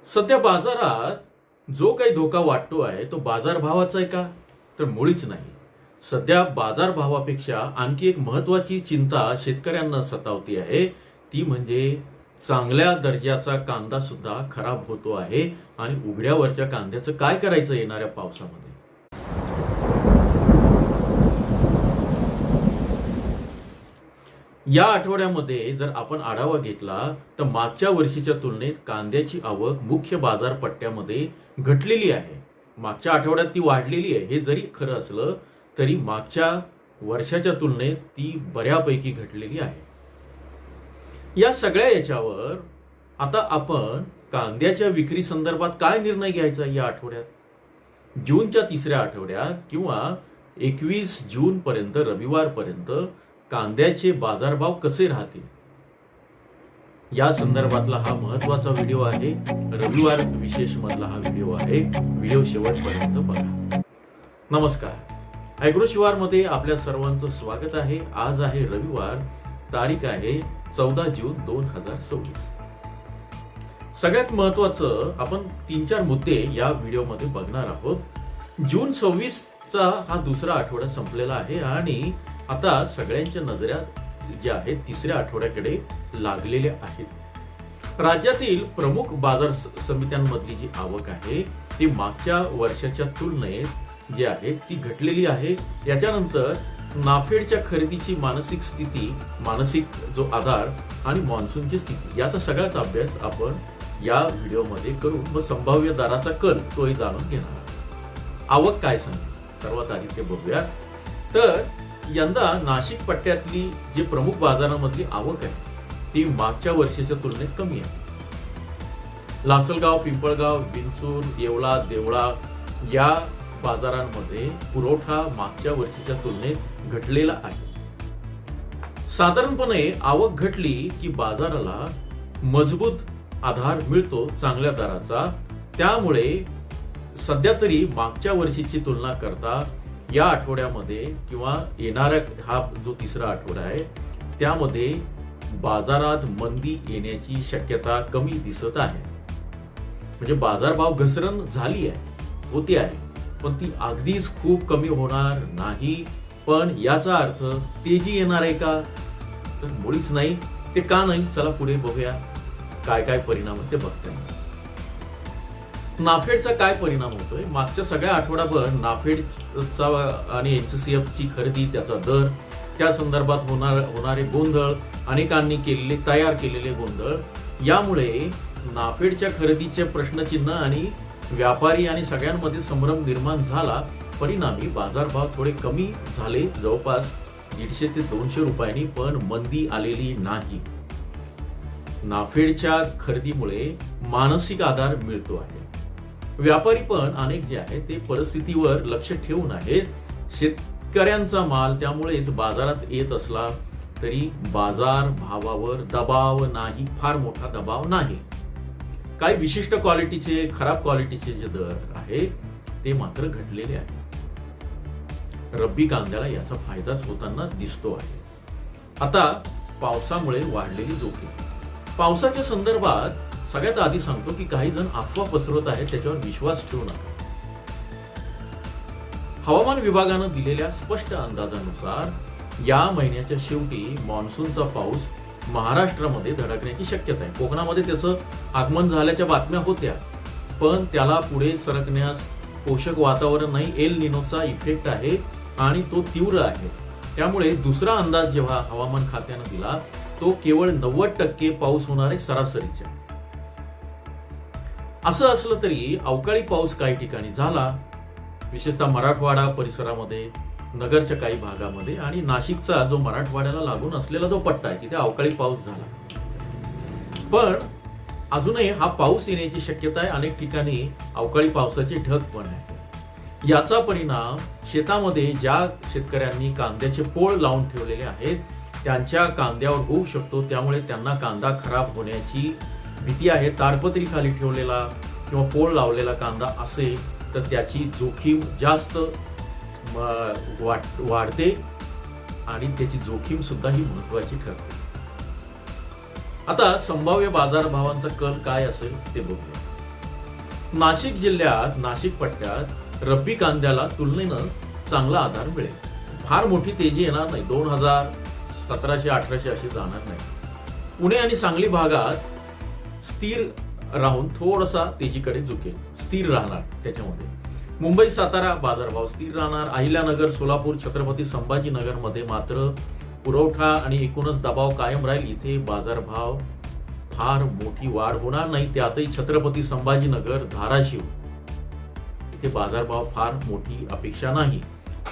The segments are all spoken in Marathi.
सध्या बाजारात जो काही धोका वाटतो आहे तो बाजारभावाचा आहे का? तर मुळीच नाही. सध्या बाजारभावापेक्षा आणखी एक महत्वाची चिंता शेतकऱ्यांना सतावती आहे, ती म्हणजे चांगल्या दर्जाचा कांदा सुद्धा खराब होतो आहे आणि उघड्यावरच्या कांद्याचं काय करायचं येणाऱ्या पावसामध्ये. या आठवड्यामध्ये जर आपण आढावा घेतला तर मागच्या वर्षीच्या तुलनेत कांद्याची आवक मुख्य बाजारपट्ट्यामध्ये घटलेली आहे. मागच्या आठवड्यात ती वाढलेली आहे. हे जरी खरं असलं तरी मागच्या वर्षाच्या तुलनेत ती बऱ्यापैकी घटलेली आहे. या सगळ्या याच्यावर आता आपण कांद्याच्या विक्री संदर्भात काय निर्णय घ्यायचा या आठवड्यात, जूनच्या तिसऱ्या आठवड्यात किंवा 21 जून पर्यंत, रविवारपर्यंत कांद्याचे बाजारभाव कसे राहतील या संदर्भातला हा महत्वाचा व्हिडिओ आहे. रविवार विशेष मधला हा व्हिडिओ आहे. व्हिडिओ शेवटपर्यंत बघा. नमस्कार, ॲग्रो शिवार मध्ये आपल्या सर्वांचं स्वागत आहे. आज आहे रविवार, तारीख आहे 14 जून 2026. सगळ्यात महत्वाचं आपण 3-4 मुद्दे या व्हिडिओमध्ये बघणार आहोत. जून 26 चा हा दुसरा आठवडा संपलेला आहे आणि आता सगळ्यांच्या नजरा ज्या आहेत तिसऱ्या आठवड्याकडे लागलेल्या आहेत. राज्यातील प्रमुख बाजार समित्यांमधली जी आवक आहे ती मागच्या वर्षाच्या तुलनेत जी आहे ती घटलेली आहे. याच्यानंतर नाफेडच्या खरेदीची मानसिक स्थिती, मानसिक जो आधार आणि मान्सूनची स्थिती याचा सगळाच अभ्यास आपण या व्हिडिओमध्ये करू व संभाव्य दराचा कल तोही जाणून घेणार आहोत. आवक काय सांगते सर्वात आधी ते बघूया. तर यंदा नाशिक पट्ट्यातली जी प्रमुख बाजारामधली आवक आहे ती मागच्या वर्षाच्या तुलनेत कमी आहे. लासलगाव, पिंपळगाव, बिनसूर, येवला, देवळा या बाजारांमध्ये पुरवठा मागच्या वर्षीच्या तुलनेत घटलेला आहे. साधारणपणे आवक घटली की बाजाराला मजबूत आधार मिळतो चांगल्या दराचा. त्यामुळे सध्या तरी मागच्या वर्षीची तुलना करता या आठवड्यामध्ये किंवा येणाऱ्या हा जो तिसरा आठवडा आहे त्यामध्ये बाजारात मंदी येण्याची शक्यता कमी दिसत आहे. म्हणजे बाजारभाव घसरण झाली आहे, होती आहे, पण ती अगदीच खूप कमी होणार नाही. पण याचा अर्थ तेजी येणार आहे का? तर मुळीच नाही. ते का नाही, चला पुढे बघूया काय काय परिणाम ते बघता येईल. नाफेडचा काय परिणाम होतोय? मागच्या सगळ्या आठवडाभर नाफेडचा आणि HCF ची खरेदी, त्याचा दर, त्या संदर्भात होणारे गोंधळ, अनेकांनी तयार केलेले गोंधळ, यामुळे नाफेडच्या खरेदीचे प्रश्नचिन्ह आणि व्यापारी आणि सगळ्यांमध्ये संभ्रम निर्माण झाला. परिणामी बाजारभाव थोडे कमी झाले, जवळपास 150 ते 200 रुपयांनी, पण मंदी आलेली नाही. नाफेडच्या खरेदीमुळे मानसिक आधार मिळतो आहे. व्यापारी पण अनेक जे आहेत ते परिस्थितीवर लक्ष ठेवून आहेत. शेतकऱ्यांचा माल त्यामुळेच बाजारात येत असला तरी बाजार भावावर दबाव नाही, फार मोठा दबाव नाही. काही विशिष्ट क्वालिटीचे, खराब क्वालिटीचे जे दर आहेत ते मात्र घटलेले आहेत. रब्बी कांद्याला याचा फायदाच होताना दिसतो आहे. आता पावसामुळे वाढलेली जोखीम. पावसाच्या संदर्भात सगळ्यात आधी सांगतो की काही जण अफवा पसरवत आहेत, त्याच्यावर विश्वास ठेवू नका. हवामान विभागानं दिलेल्या स्पष्ट अंदाजानुसार या महिन्याच्या शेवटी मान्सूनचा पाऊस महाराष्ट्रामध्ये धडकण्याची शक्यता आहे. कोकणामध्ये त्याचं आगमन झाल्याच्या बातम्या होत्या, पण त्याला पुढे सरकण्यास पोषक वातावरण नाही. एल निनोचा इफेक्ट आहे आणि तो तीव्र आहे. त्यामुळे दुसरा अंदाज जेव्हा हवामान खात्यानं दिला तो केवळ 90% पाऊस होणार आहे सरासरीच्या. असं असलं तरी अवकाळी पाऊस काही ठिकाणी झाला, विशेषतः मराठवाडा परिसरामध्ये, नगरच्या काही भागामध्ये आणि नाशिकचा जो मराठवाड्याला लागून असलेला जो पट्टा आहे तिथे अवकाळी पाऊस झाला. पण अजूनही हा पाऊस येण्याची शक्यता आहे. अनेक ठिकाणी अवकाळी पावसाचे ढग पण आहे. याचा परिणाम शेतामध्ये ज्या शेतकऱ्यांनी कांद्याचे पोळ लावून ठेवलेले आहेत त्यांच्या कांद्यावर होऊ शकतो. त्यामुळे त्यांना कांदा खराब होण्याची भीती आहे. ताडपत्री खाली ठेवलेला किंवा पोळ लावलेला कांदा असेल तर त्याची जोखीम जास्त वाढते आणि त्याची जोखीम सुद्धा ही महत्वाची ठरते. आता संभाव्य बाजारभावांचा कल काय असेल ते बघूया. नाशिक जिल्ह्यात नाशिक पट्ट्यात रब्बी कांद्याला तुलनेनं चांगला आधार मिळेल. फार मोठी तेजी येणार नाही, 2000-1700-1800 अशी जाणार नाही. पुणे आणि सांगली भागात स्थिर राहून थोडासा तेजीकडे झुकेल, स्थिर राहणार त्याच्यामध्ये. मुंबई सातारा बाजारभाव स्थिर राहणार. अहिल्यानगर, सोलापूर, छत्रपती संभाजीनगर मध्ये मात्र पुरवठा आणि एकूणच दबाव कायम राहील. इथे बाजारभाव फार मोठी वाढ होणार नाही. त्यातही छत्रपती संभाजीनगर, धाराशिव इथे बाजारभाव फार मोठी अपेक्षा नाही.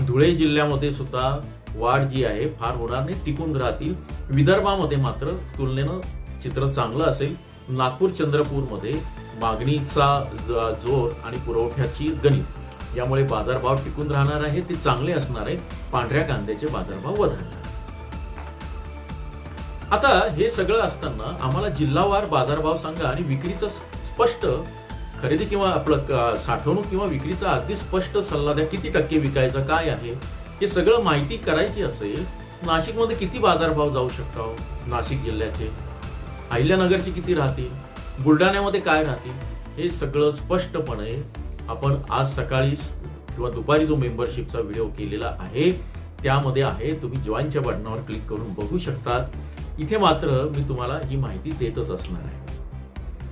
धुळे जिल्ह्यामध्ये सुद्धा वाढ जी आहे फार होणार नाही, टिकून राहतील. विदर्भामध्ये मात्र तुलनेनं चित्र चांगलं असेल. नागपूर, चंद्रपूरमध्ये मागणीचा जोर आणि पुरवठ्याची गणित यामुळे बाजारभाव टिकून राहणार आहे, ते चांगले असणार आहे. पांढऱ्या कांद्याचे बाजारभाव वधारणार. आता हे सगळं असताना आम्हाला जिल्हावार बाजारभाव सांगा आणि विक्रीचा स्पष्ट खरेदी किंवा आपलं साठवणूक किंवा विक्रीचा अगदी स्पष्ट सल्ला द्या. किती टक्के विकायचं, काय आहे हे सगळं माहिती करायची असेल. नाशिकमध्ये किती बाजारभाव जाऊ शकतो नाशिक जिल्ह्याचे, अहिल्यानगरचे किती राहतील, बुलढाण्यामध्ये काय राहतील, हे सगळं स्पष्टपणे आपण आज सकाळी किंवा दुपारी जो मेंबरशिपचा व्हिडिओ केलेला आहे त्यामध्ये आहे. तुम्ही जॉईनच्या बटनावर क्लिक करून बघू शकतात. इथे मात्र मी तुम्हाला ही माहिती देतच असणार आहे.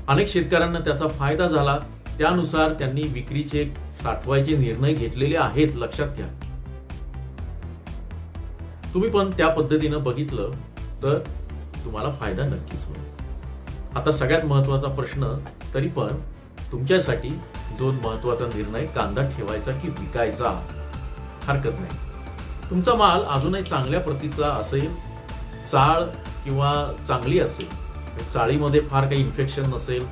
अनेक शेतकऱ्यांना त्याचा फायदा झाला, त्यानुसार त्यांनी विक्रीचे साठवायचे निर्णय घेतलेले आहेत, लक्षात घ्या. तुम्ही पण त्या पद्धतीनं बघितलं तर तुम्हाला फायदा नक्कीच होईल. आता सगळ्यात महत्वाचा प्रश्न तरी पण तुमच्यासाठी दोन महत्वाचा निर्णय, कांदा ठेवायचा की विकायचा. हरकत नाही, तुमचा माल अजूनही चांगल्या प्रतीचा असेल, चाळ किंवा चांगली असेल, चाळीमध्ये फार काही इन्फेक्शन नसेल,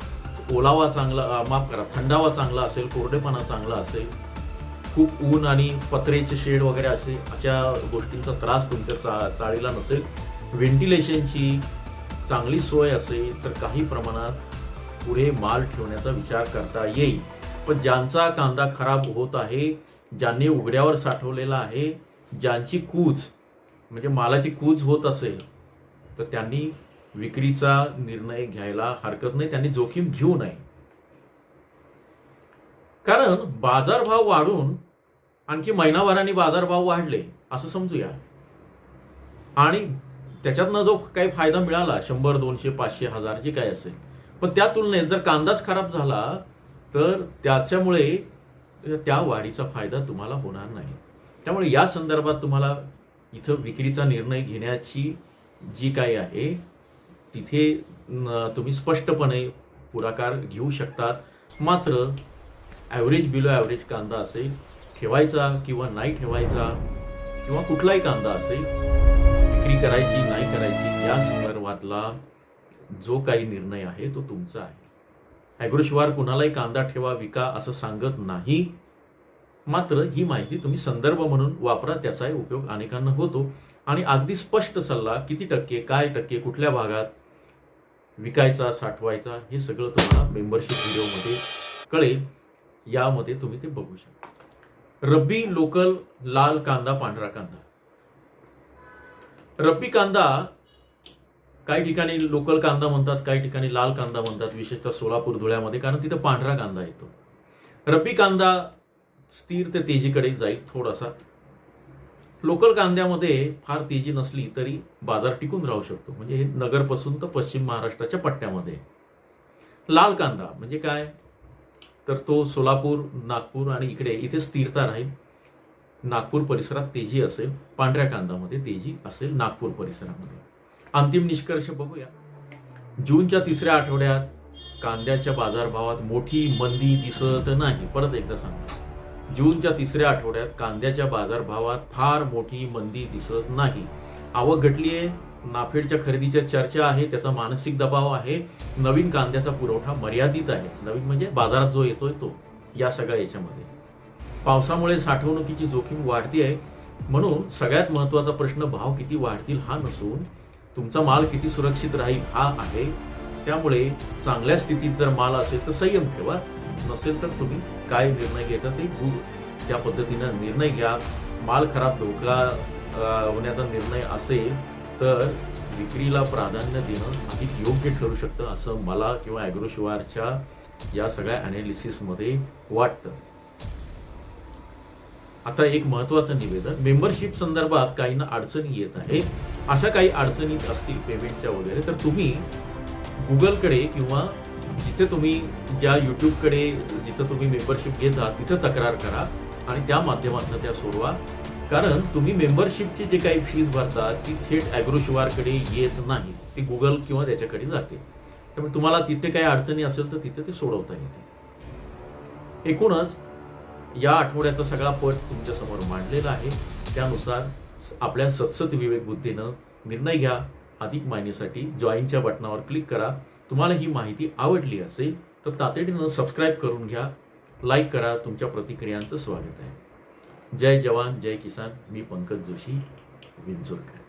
ओलावा चांगला, माफ करा, थंडावा चांगला असेल, कोरडेपणा चांगला असेल, खूप ऊन आणि पत्रेचे शेड वगैरे अशा गोष्टींचा त्रास तुमच्या चाळीला नसेल, व्हेंटिलेशनची चांगली सोय असेल तर काही प्रमाणात पुढे माल ठेवण्याचा विचार करता येईल. पण ज्यांचा कांदा खराब होत आहे, ज्यांनी उघड्यावर साठवलेला आहे, ज्यांची कूच म्हणजे मालाची कूच होत असेल तर त्यांनी विक्रीचा निर्णय घ्यायला हरकत नाही, त्यांनी जोखीम घेऊ नये. कारण बाजारभाव वाढून आणखी महिनाभराने बाजारभाव वाढले असं समजूया आणि त्याच्यातनं जो काही फायदा मिळाला 100, 200, 500, 1000 जे काय असेल, पण त्या तुलनेत जर कांदाच खराब झाला तर त्याच्यामुळे त्या वाढीचा फायदा तुम्हाला होणार नाही. त्यामुळे या संदर्भात तुम्हाला इथं विक्रीचा निर्णय घेण्याची जी काही आहे तिथे तुम्ही स्पष्टपणे पुढाकार घेऊ शकतात. मात्र ॲव्हरेज बिलो ॲव्हरेज कांदा असेल, ठेवायचा किंवा नाही ठेवायचा किंवा कुठलाही कांदा असेल, विक्री करायची नाही करायची या संदर्भातला जो काही निर्णय आहे तो तुमचा आहे. ॲग्रोशिवार कुणालाही कांदा ठेवा विका असं सांगत नाही. मात्र ही माहिती तुम्ही संदर्भ म्हणून वापरा, त्याचाही उपयोग अनेकांना होतो आणि अगदी स्पष्ट सल्ला किती टक्के, काय टक्के, कुठल्या भागात विकायचा, साठवायचा हे सगळं तुम्हाला मेंबरशिप व्हिडिओमध्ये कळेल. यामध्ये तुम्ही ते बघू शकता. रब्बी, लोकल, लाल कांदा, पांढरा कांदा. रब्बी कांदा काही ठिकाणी लोकल कांदा म्हणतात, काही ठिकाणी लाल कांदा म्हणतात, विशेषतः सोलापूर, धुळ्यामध्ये, कारण तिथं पांढरा कांदा येतो. रब्बी कांदा स्थिर ते तेजीकडे जाईल थोडासा. लोकल कांद्यामध्ये फार तेजी नसली तरी बाजार टिकून राहू शकतो, म्हणजे हे नगरपासून तर पश्चिम महाराष्ट्राच्या पट्ट्यामध्ये. लाल कांदा म्हणजे काय तर तो सोलापूर, नागपूर आणि इथे स्थिरता राहील. नागपूर परिसरात तेजी असेल, पांढऱ्या कांद्यामध्ये तेजी असेल नागपूर परिसरामध्ये. अंतिम निष्कर्ष बघूया. जूनच्या तिसऱ्या आठवड्यात कांद्याच्या बाजारभावात मोठी मंदी दिसत नाही. परत एकदा सांगा, जूनच्या तिसऱ्या आठवड्यात कांद्याच्या बाजारभावात फार मोठी मंदी दिसत नाही. आवक घटली आहे, नाफेडच्या खरेदीच्या चर्चा आहे, त्याचा मानसिक दबाव आहे, नवीन कांद्याचा पुरवठा मर्यादित आहे. नवीन म्हणजे बाजारात जो येतोय तो. या सगळ्या याच्यामध्ये पावसामुळे साठवणुकीची जोखीम वाढती आहे. म्हणून सगळ्यात महत्वाचा प्रश्न भाव किती वाढतील हा नसून तुमचा माल किती सुरक्षित राहील हा आहे. त्यामुळे चांगल्या स्थितीत जर माल असेल तर संयम ठेवा, नसेल तर तुम्ही काय निर्णय घेता ते त्या पद्धतीनं निर्णय घ्या. माल खराब धोका होण्याचा निर्णय असेल तर विक्रीला प्राधान्य देणं अधिक योग्य ठरू शकतं असं मला किंवा ॲग्रोशिवारच्या या सगळ्या अनालिसिसमध्ये वाटतं. आता एक महत्वाचं निवेदन, मेंबरशिप संदर्भात काहींना अडचणी येत आहे. अशा काही अडचणी असतील पेमेंटच्या वगैरे, तर तुम्ही गुगलकडे किंवा जिथे तुम्ही ज्या यूट्यूबकडे जिथं तुम्ही मेंबरशिप घेता तिथं तक्रार करा आणि त्या माध्यमातून त्या सोडवा. कारण तुम्ही मेंबरशिपची जे काही फीस भरता ती थेट ॲग्रोशिवारकडे येत नाही, ती गुगल किंवा त्याच्याकडे जाते. त्यामुळे तुम्हाला तिथे काही अडचणी असेल तर तिथे ते सोडवता येते. एकूणच या आठवड्याचा सगळा पट तुमच्यासमोर मांडलेला आहे. त्यानुसार आपल्या सतसत विवेक बुद्धीनं निर्णय घ्या. अधिक माहितीसाठी जॉईनच्या बटनावर क्लिक करा. तुम्हाला ही माहिती आवडली असेल तर तातडीनं सबस्क्राईब करून घ्या, लाईक करा. तुमच्या प्रतिक्रियांचं स्वागत आहे. जय जवान जय किसान. मी पंकज जोशी, विंचुरकर.